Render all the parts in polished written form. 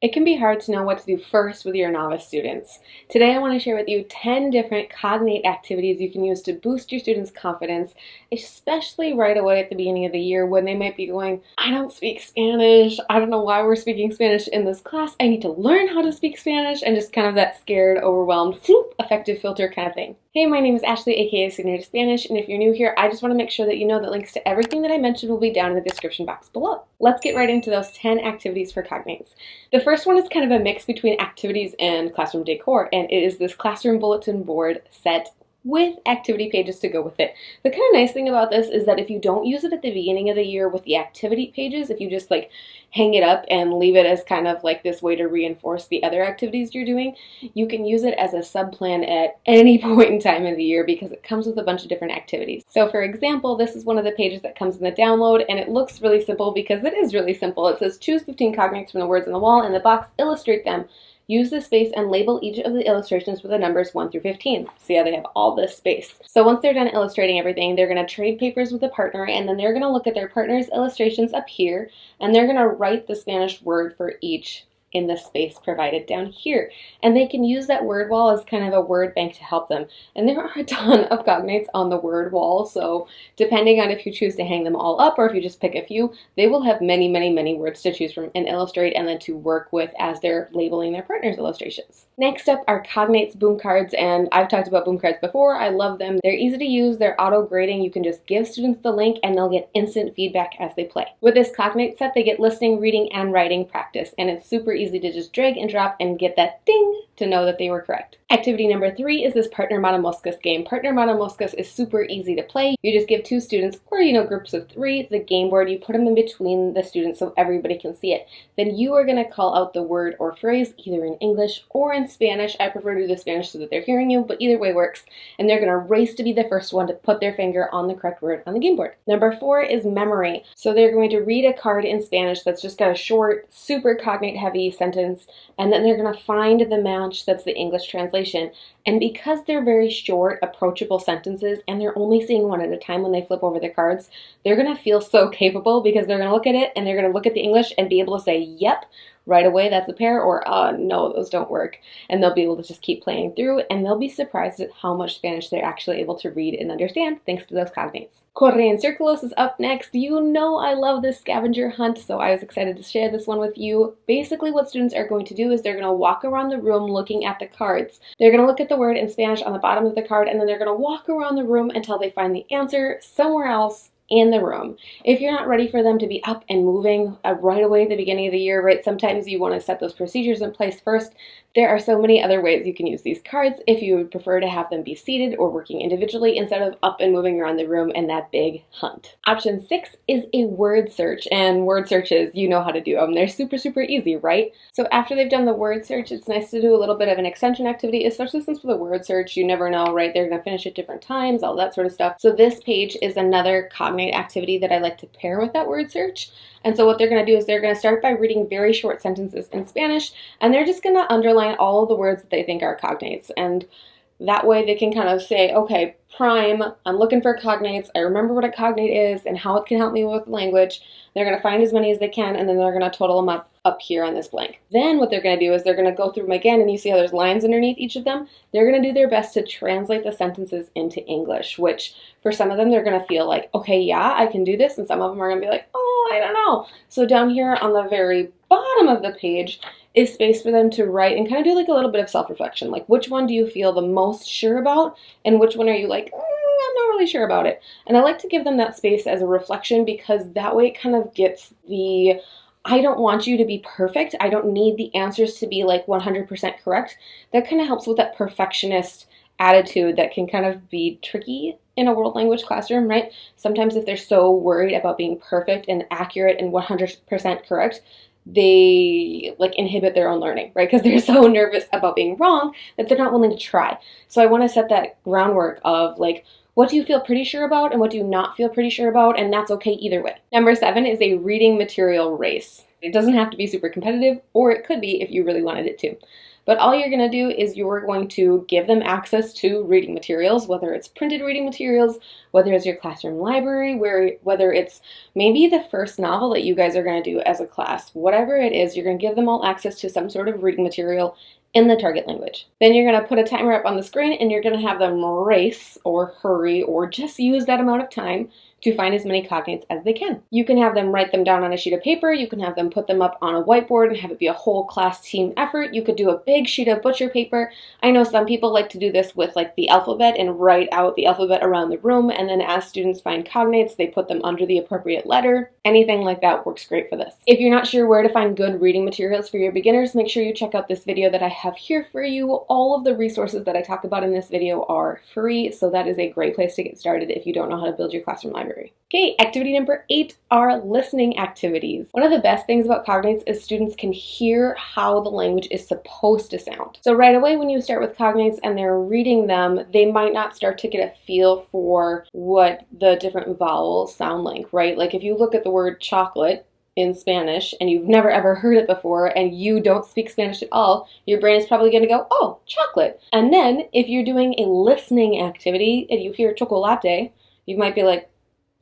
It can be hard to know what to do first with your novice students. Today I want to share with you 10 different Cognate activities you can use to boost your students' confidence, especially right away at the beginning of the year when they might be going, I don't speak Spanish, I don't know why we're speaking Spanish in this class, I need to learn how to speak Spanish, and just kind of that scared, overwhelmed, floop, effective filter kind of thing. Hey, my name is Ashley, aka Cognates Spanish, and if you're new here, I just want to make sure that you know that links to everything that I mentioned will be down in the description box below. Let's get right into those 10 activities for Cognates. The first one is kind of a mix between activities and classroom decor, and it is this classroom bulletin board set with activity pages to go with it. The kind of nice thing about this is that if you don't use it at the beginning of the year with the activity pages, if you just like hang it up and leave it as kind of like this way to reinforce the other activities you're doing, you can use it as a sub-plan at any point in time of the year because it comes with a bunch of different activities. So for example, this is one of the pages that comes in the download, and it looks really simple because it is really simple. It says choose 15 cognates from the words on the wall in the box, illustrate them. Use the space and label each of the illustrations with the numbers 1 through 15. See how they have all this space. So once they're done illustrating everything, they're going to trade papers with a partner, and then they're going to look at their partner's illustrations up here, and they're going to write the Spanish word for each in the space provided down here. And they can use that word wall as kind of a word bank to help them. And there are a ton of cognates on the word wall, so depending on if you choose to hang them all up or if you just pick a few, they will have many, many, many words to choose from and illustrate and then to work with as they're labeling their partner's illustrations. Next up are Cognates boom cards, and I've talked about boom cards before. I love them. They're easy to use, they're auto-grading. You can just give students the link and they'll get instant feedback as they play. With this Cognate set, they get listening, reading, and writing practice, and it's super easy to just drag and drop and get that ding to know that they were correct. Activity number 3 is this Partner Matamoscas game. Partner Matamoscas is super easy to play. You just give 2 students, or groups of 3, the game board. You put them in between the students so everybody can see it. Then you are going to call out the word or phrase either in English or in Spanish. I prefer to do the Spanish so that they're hearing you, but either way works. And they're going to race to be the first one to put their finger on the correct word on the game board. Number 4 is memory. So they're going to read a card in Spanish that's just got a short, super cognate heavy sentence, and then they're going to find the match that's the English translation. And because they're very short, approachable sentences, and they're only seeing one at a time when they flip over the cards, they're going to feel so capable because they're going to look at it and they're going to look at the English and be able to say, yep, right away, that's a pair, or no, those don't work. And they'll be able to just keep playing through, and they'll be surprised at how much Spanish they're actually able to read and understand thanks to those cognates. Corre and Círculos is up next. You know I love this scavenger hunt, so I was excited to share this one with you. Basically what students are going to do is they're going to walk around the room looking at the cards. They're going to look at the word in Spanish on the bottom of the card, and then they're going to walk around the room until they find the answer somewhere else in the room. If you're not ready for them to be up and moving right away at the beginning of the year, right, sometimes you want to set those procedures in place first. There are so many other ways you can use these cards if you would prefer to have them be seated or working individually instead of up and moving around the room in that big hunt. Option 6 is a word search, and word searches, you know how to do them. They're super, super easy, right? So after they've done the word search, it's nice to do a little bit of an extension activity, especially since with a word search, you never know, right? They're going to finish at different times, all that sort of stuff. So this page is another Cognate activity that I like to pair with that word search. And so what they're going to do is they're going to start by reading very short sentences in Spanish, and they're just going to underline all of the words that they think are cognates. And that way they can kind of say, okay, prime, I'm looking for cognates, I remember what a cognate is and how it can help me with language. They're going to find as many as they can, and then they're going to total them up here on this blank. Then what they're going to do is they're going to go through them again, and you see how there's lines underneath each of them. They're going to do their best to translate the sentences into English, which for some of them they're going to feel like, okay, yeah, I can do this, and some of them are going to be like, oh, I don't know. So down here on the very bottom of the page is space for them to write and kind of do like a little bit of self-reflection, like which one do you feel the most sure about and which one are you like, I'm not really sure about it. And I like to give them that space as a reflection because that way it kind of gets the, I don't want you to be perfect, I don't need the answers to be like 100% correct. That kind of helps with that perfectionist attitude that can kind of be tricky in a world language classroom, right? Sometimes if they're so worried about being perfect and accurate and 100% correct, they like inhibit their own learning, right? Because they're so nervous about being wrong that they're not willing to try. So I want to set that groundwork of like, what do you feel pretty sure about and what do you not feel pretty sure about? And that's okay either way. Number 7 is a reading material race. It doesn't have to be super competitive, or it could be if you really wanted it to. But all you're going to do is you're going to give them access to reading materials, whether it's printed reading materials, whether it's your classroom library, whether it's maybe the first novel that you guys are going to do as a class. Whatever it is, you're going to give them all access to some sort of reading material in the target language. Then you're going to put a timer up on the screen and you're going to have them race or hurry or just use that amount of time to find as many cognates as they can. You can have them write them down on a sheet of paper, you can have them put them up on a whiteboard and have it be a whole class team effort. You could do a big sheet of butcher paper. I know some people like to do this with like the alphabet and write out the alphabet around the room, and then as students find cognates, they put them under the appropriate letter. Anything like that works great for this. If you're not sure where to find good reading materials for your beginners, make sure you check out this video that I have here for you. All of the resources that I talk about in this video are free, so that is a great place to get started if you don't know how to build your classroom library. Okay, activity number 8 are listening activities. One of the best things about Cognates is students can hear how the language is supposed to sound. So right away when you start with Cognates and they're reading them, they might not start to get a feel for what the different vowels sound like, right? Like if you look at the word chocolate in Spanish and you've never ever heard it before and you don't speak Spanish at all, your brain is probably going to go, oh, chocolate. And then if you're doing a listening activity and you hear chocolate, you might be like,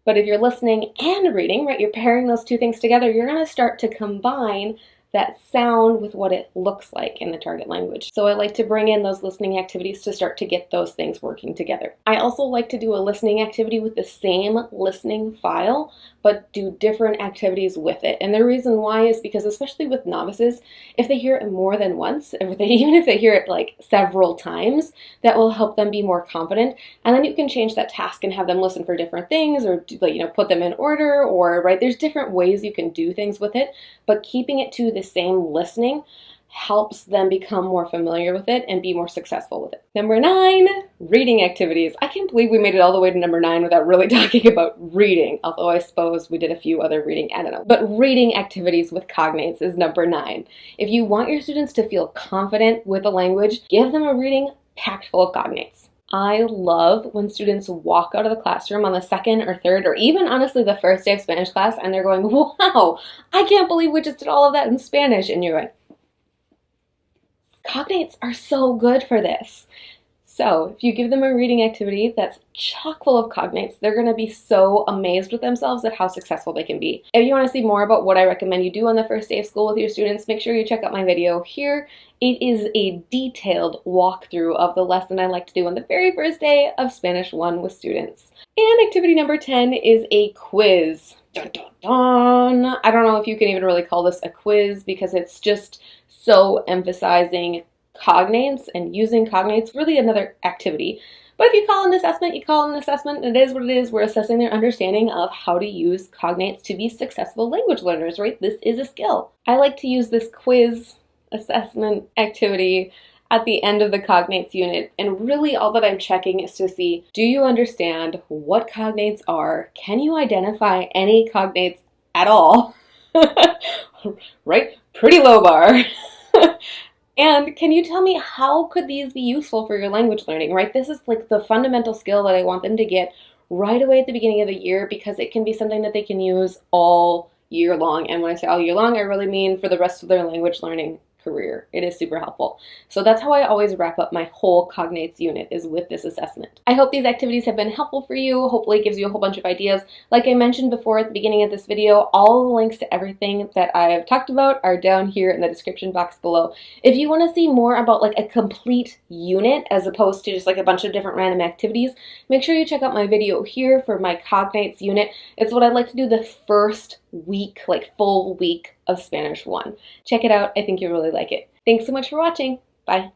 but if you're listening and reading, right, you're pairing those two things together, you're going to start to combine that sound with what it looks like in the target language. So I like to bring in those listening activities to start to get those things working together. I also like to do a listening activity with the same listening file, but do different activities with it. And the reason why is because, especially with novices, if they hear it more than once, even if they hear it like several times, that will help them be more confident. And then you can change that task and have them listen for different things, or put them in order, or right, there's different ways you can do things with it, but keeping it to the same listening helps them become more familiar with it and be more successful with it. Number 9, reading activities. I can't believe we made it all the way to number 9 without really talking about reading, although I suppose we did a few other reading, I don't know. But reading activities with Cognates is number 9. If you want your students to feel confident with the language, give them a reading packed full of Cognates. I love when students walk out of the classroom on the second or third, or even honestly the first day of Spanish class, and they're going, wow, I can't believe we just did all of that in Spanish. And you're like, Cognates are so good for this. So if you give them a reading activity that's chock full of Cognates, they're going to be so amazed with themselves at how successful they can be. If you want to see more about what I recommend you do on the first day of school with your students, make sure you check out my video here. It is a detailed walkthrough of the lesson I like to do on the very first day of Spanish 1 with students. And activity number 10 is a quiz. Dun, dun, dun. I don't know if you can even really call this a quiz because it's just so emphasizing Cognates and using Cognates, really another activity. But if you call it an assessment, you call it an assessment, and it is what it is. We're assessing their understanding of how to use Cognates to be successful language learners, right? This is a skill. I like to use this quiz assessment activity at the end of the Cognates unit, and really all that I'm checking is to see, do you understand what Cognates are? Can you identify any Cognates at all? Right? Pretty low bar. And can you tell me how could these be useful for your language learning, right? This is like the fundamental skill that I want them to get right away at the beginning of the year, because it can be something that they can use all year long. And when I say all year long, I really mean for the rest of their language learning career. It is super helpful. So that's how I always wrap up my whole Cognates unit, is with this assessment. I hope these activities have been helpful for you. Hopefully it gives you a whole bunch of ideas. Like I mentioned before at the beginning of this video, all the links to everything that I've talked about are down here in the description box below. If you want to see more about like a complete unit as opposed to just like a bunch of different random activities, make sure you check out my video here for my Cognates unit. It's what I like to do the first week, like full week of Spanish 1. Check it out. I think you'll really like it. Thanks so much for watching. Bye.